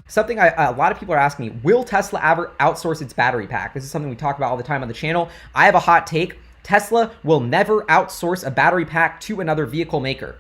Something a lot of people are asking me, will Tesla ever outsource its battery pack? This is something we talk about all the time on the channel. I have a hot take. Tesla will never outsource a battery pack to another vehicle maker.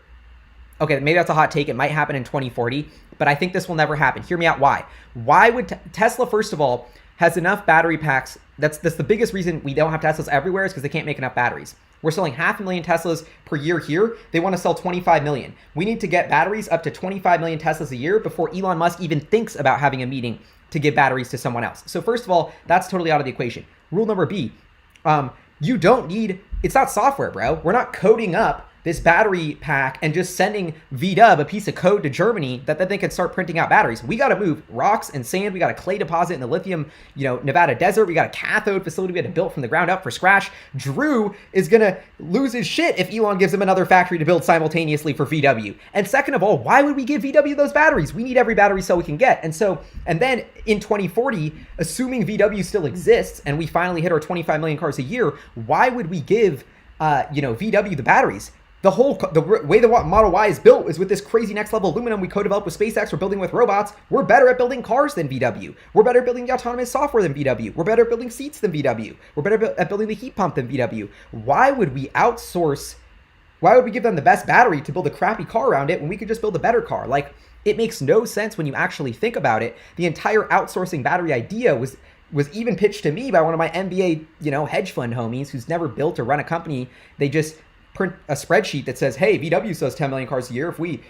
Okay, maybe that's a hot take. It might happen in 2040, but I think this will never happen. Hear me out. Why? Why would Tesla, first of all, has enough battery packs? That's the biggest reason we don't have Teslas everywhere is because they can't make enough batteries. We're selling 500,000 Teslas per year here. They want to sell 25 million. We need to get batteries up to 25 million Teslas a year before Elon Musk even thinks about having a meeting to give batteries to someone else. So first of all, that's totally out of the equation. Rule number B, you don't need, it's not software, bro. We're not coding up this battery pack and just sending VW a piece of code to Germany that then they can start printing out batteries. We got to move rocks and sand. We got a clay deposit in the lithium, Nevada desert. We got a cathode facility we had to build from the ground up for scratch. Drew is going to lose his shit if Elon gives him another factory to build simultaneously for VW. And second of all, why would we give VW those batteries? We need every battery cell we can get. And then in 2040, assuming VW still exists and we finally hit our 25 million cars a year, why would we give, VW the batteries? The way the Model Y is built is with this crazy next level aluminum we co-developed with SpaceX. We're building with robots. We're better at building cars than VW. We're better at building the autonomous software than VW. We're better at building seats than VW. We're better at building the heat pump than VW. Why would we outsource? Why would we give them the best battery to build a crappy car around it when we could just build a better car? Like, it makes no sense when you actually think about it. The entire outsourcing battery idea was even pitched to me by one of my MBA, hedge fund homies who's never built or run a company. They just print a spreadsheet that says, hey, VW sells 10 million cars a year. If we,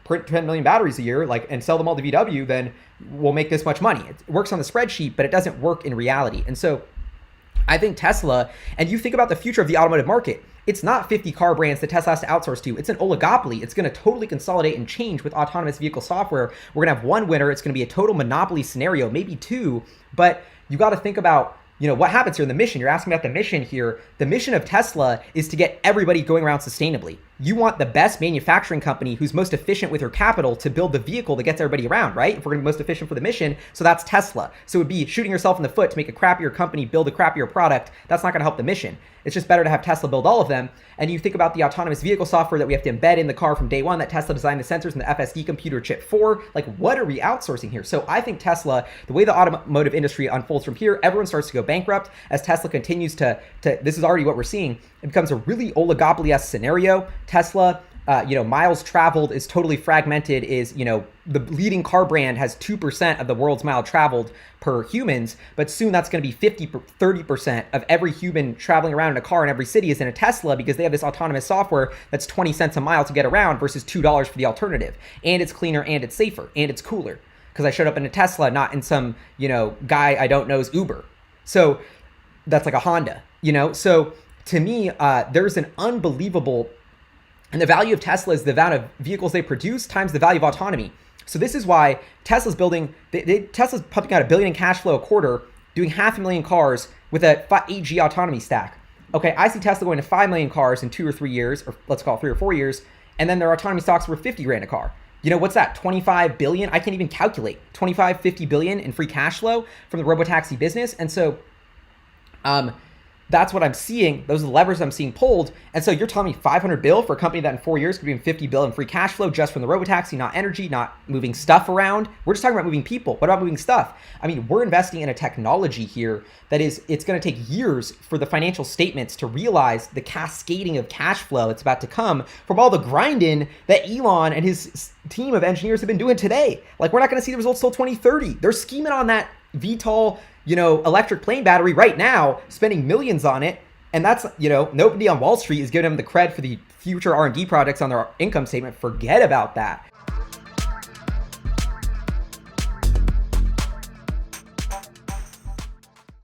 print 10 million batteries a year, and sell them all to VW, then we'll make this much money. It works on the spreadsheet, but it doesn't work in reality. And so I think Tesla, and you think about the future of the automotive market, it's not 50 car brands that Tesla has to outsource to. It's an oligopoly. It's going to totally consolidate and change with autonomous vehicle software. We're going to have one winner. It's going to be a total monopoly scenario, maybe two, but you got to think about what happens here in the mission. You're asking about the mission here. The mission of Tesla is to get everybody going around sustainably. You want the best manufacturing company who's most efficient with your capital to build the vehicle that gets everybody around, right? If we're going to be most efficient for the mission, so that's Tesla. So it would be shooting yourself in the foot to make a crappier company build a crappier product. That's not going to help the mission. It's just better to have Tesla build all of them. And you think about the autonomous vehicle software that we have to embed in the car from day one, that Tesla designed the sensors and the FSD computer chip for. Like, what are we outsourcing here? So I think Tesla, the way the automotive industry unfolds from here, everyone starts to go bankrupt as Tesla continues to this is already what we're seeing. It becomes a really oligopoly-esque scenario. Tesla, miles traveled is totally fragmented, is, the leading car brand has 2% of the world's mile traveled per humans, but soon that's going to be 30% of every human traveling around in a car in every city is in a Tesla because they have this autonomous software that's 20 cents a mile to get around versus $2 for the alternative. And it's cleaner and it's safer and it's cooler because I showed up in a Tesla, not in some, guy I don't know's Uber. So that's like a Honda, So to me, there's an unbelievable, and the value of Tesla is the amount of vehicles they produce times the value of autonomy. So this is why Tesla's building, Tesla's pumping out $1 billion in cash flow a quarter, doing 500,000 cars with a 8G autonomy stack. Okay, I see Tesla going to 5 million cars in 2 or 3 years, or let's call it 3 or 4 years, and then their autonomy stocks were 50 grand a car. What's that? 25 billion? I can't even calculate. 25, 50 billion in free cash flow from the robotaxi business. And so, that's what I'm seeing. Those are the levers I'm seeing pulled. And so you're telling me 500 bill for a company that in 4 years could be in 50 bill in free cash flow just from the robotaxi, not energy, not moving stuff around. We're just talking about moving people. What about moving stuff? I mean, we're investing in a technology here that it's going to take years for the financial statements to realize the cascading of cash flow that's about to come from all the grinding that Elon and his team of engineers have been doing today. Like, we're not going to see the results till 2030. They're scheming on that VTOL, electric plane battery right now, spending millions on it. And that's, nobody on Wall Street is giving them the cred for the future R&D projects on their income statement. Forget about that.